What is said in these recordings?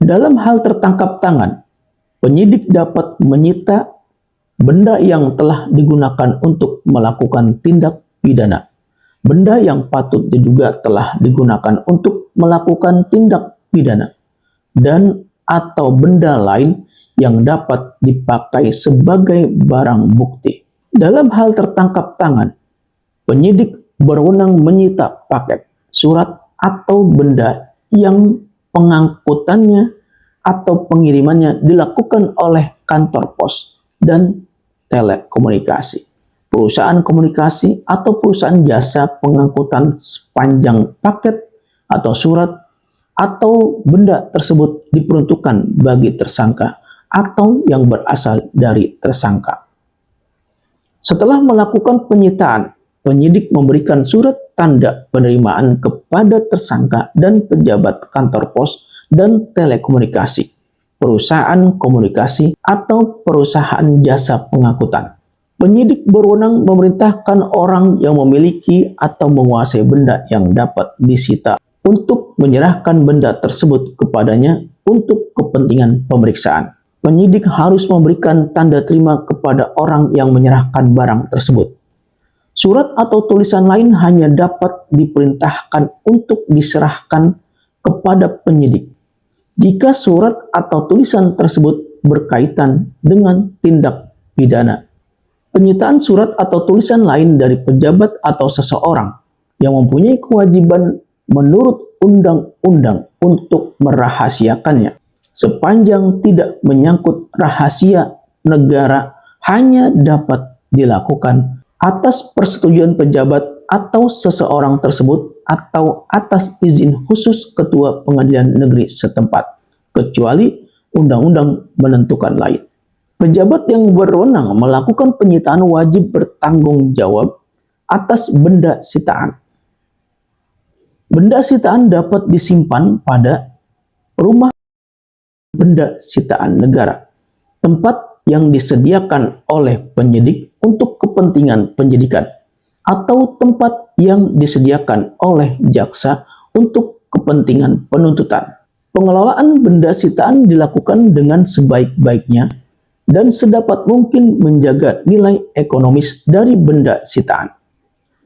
Dalam hal tertangkap tangan, penyidik dapat menyita benda yang telah digunakan untuk melakukan tindak pidana. Benda yang patut diduga telah digunakan untuk melakukan tindak pidana dan atau benda lain yang dapat dipakai sebagai barang bukti. Dalam hal tertangkap tangan, penyidik berwenang menyita paket, surat, atau benda yang pengangkutannya atau pengirimannya dilakukan oleh kantor pos dan telekomunikasi, perusahaan komunikasi, atau perusahaan jasa pengangkutan sepanjang paket atau surat atau benda tersebut diperuntukkan bagi tersangka atau yang berasal dari tersangka. Setelah melakukan penyitaan, penyidik memberikan surat tanda penerimaan kepada tersangka dan pejabat kantor pos dan telekomunikasi, perusahaan komunikasi, atau perusahaan jasa pengangkutan. Penyidik berwenang memerintahkan orang yang memiliki atau menguasai benda yang dapat disita untuk menyerahkan benda tersebut kepadanya untuk kepentingan pemeriksaan. Penyidik harus memberikan tanda terima kepada orang yang menyerahkan barang tersebut. Surat atau tulisan lain hanya dapat diperintahkan untuk diserahkan kepada penyidik jika surat atau tulisan tersebut berkaitan dengan tindak pidana. Penyitaan surat atau tulisan lain dari pejabat atau seseorang yang mempunyai kewajiban menurut undang-undang untuk merahasiakannya sepanjang tidak menyangkut rahasia negara hanya dapat dilakukan atas persetujuan pejabat atau seseorang tersebut atau atas izin khusus ketua pengadilan negeri setempat, kecuali undang-undang menentukan lain. Pejabat yang berwenang melakukan penyitaan wajib bertanggung jawab atas benda sitaan. Benda sitaan dapat disimpan pada rumah benda sitaan negara, tempat yang disediakan oleh penyidik untuk kepentingan penyidikan, atau tempat yang disediakan oleh jaksa untuk kepentingan penuntutan. Pengelolaan benda sitaan dilakukan dengan sebaik-baiknya dan sedapat mungkin menjaga nilai ekonomis dari benda sitaan.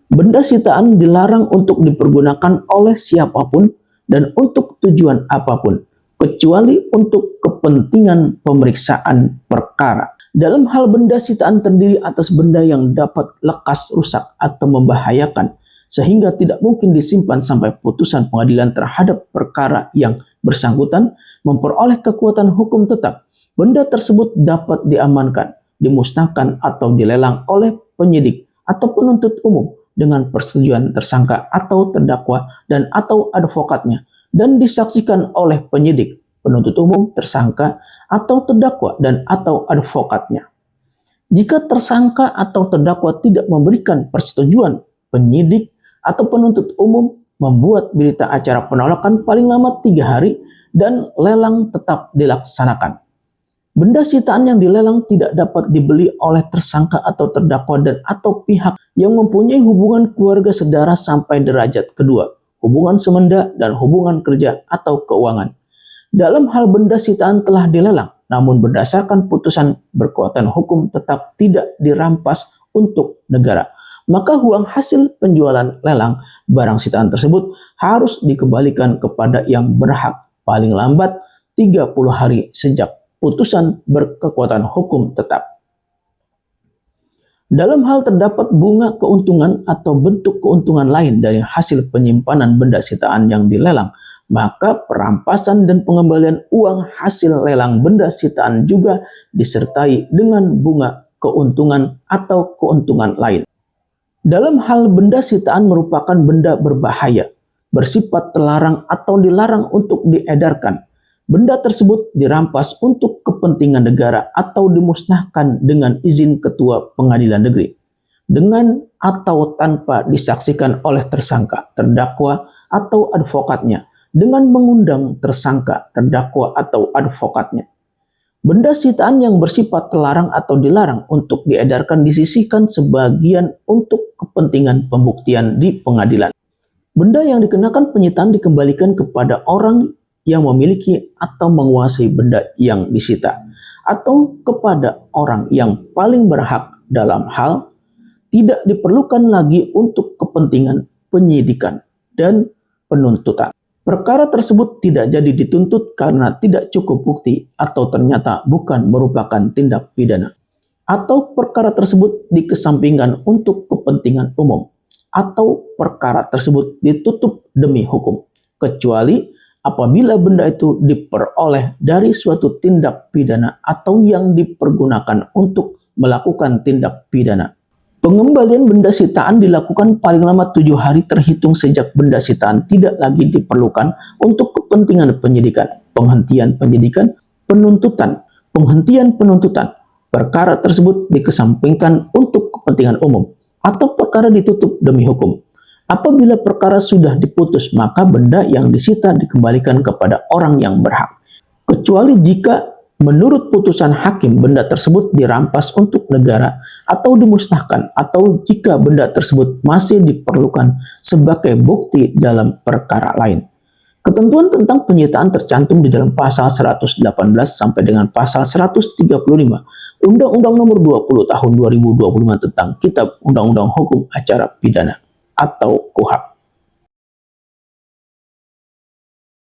Benda sitaan dilarang untuk dipergunakan oleh siapapun dan untuk tujuan apapun, kecuali untuk kepentingan pemeriksaan perkara. Dalam hal benda sitaan terdiri atas benda yang dapat lekas rusak atau membahayakan, sehingga tidak mungkin disimpan sampai putusan pengadilan terhadap perkara yang bersangkutan memperoleh kekuatan hukum tetap. Benda tersebut dapat diamankan, dimusnahkan, atau dilelang oleh penyidik atau penuntut umum dengan persetujuan tersangka atau terdakwa dan atau advokatnya, dan disaksikan oleh penyidik, penuntut umum, tersangka, atau terdakwa dan atau advokatnya. Jika tersangka atau terdakwa tidak memberikan persetujuan, penyidik atau penuntut umum membuat berita acara penolakan paling lama 3 hari dan lelang tetap dilaksanakan. Benda sitaan yang dilelang tidak dapat dibeli oleh tersangka atau terdakwa dan atau pihak yang mempunyai hubungan keluarga saudara sampai derajat kedua, hubungan semenda, dan hubungan kerja atau keuangan. Dalam hal benda sitaan telah dilelang, namun berdasarkan putusan berkekuatan hukum tetap tidak dirampas untuk negara, maka uang hasil penjualan lelang barang sitaan tersebut harus dikembalikan kepada yang berhak paling lambat 30 hari sejak putusan berkekuatan hukum tetap. Dalam hal terdapat bunga keuntungan atau bentuk keuntungan lain dari hasil penyimpanan benda sitaan yang dilelang, maka perampasan dan pengembalian uang hasil lelang benda sitaan juga disertai dengan bunga keuntungan atau keuntungan lain. Dalam hal benda sitaan merupakan benda berbahaya, bersifat terlarang atau dilarang untuk diedarkan, benda tersebut dirampas untuk kepentingan negara atau dimusnahkan dengan izin ketua pengadilan negeri, dengan atau tanpa disaksikan oleh tersangka, terdakwa, atau advokatnya, dengan mengundang tersangka, terdakwa, atau advokatnya. Benda sitaan yang bersifat terlarang atau dilarang untuk diedarkan disisihkan sebagian untuk kepentingan pembuktian di pengadilan. Benda yang dikenakan penyitaan dikembalikan kepada orang yang memiliki atau menguasai benda yang disita, atau kepada orang yang paling berhak dalam hal tidak diperlukan lagi untuk kepentingan penyidikan dan penuntutan. Perkara tersebut tidak jadi dituntut karena tidak cukup bukti atau ternyata bukan merupakan tindak pidana, atau perkara tersebut dikesampingkan untuk kepentingan umum, atau perkara tersebut ditutup demi hukum, kecuali apabila benda itu diperoleh dari suatu tindak pidana atau yang dipergunakan untuk melakukan tindak pidana. Pengembalian benda sitaan dilakukan paling lama 7 hari terhitung sejak benda sitaan tidak lagi diperlukan untuk kepentingan penyidikan, penghentian penyidikan, penuntutan, penghentian penuntutan. Perkara tersebut dikesampingkan untuk kepentingan umum, atau perkara ditutup demi hukum. Apabila perkara sudah diputus, maka benda yang disita dikembalikan kepada orang yang berhak, kecuali jika menurut putusan hakim benda tersebut dirampas untuk negara atau dimusnahkan, atau jika benda tersebut masih diperlukan sebagai bukti dalam perkara lain. Ketentuan tentang penyitaan tercantum di dalam pasal 118 sampai dengan pasal 135 Undang-Undang Nomor 20 Tahun 2025 tentang Kitab Undang-Undang Hukum Acara Pidana atau KUHP.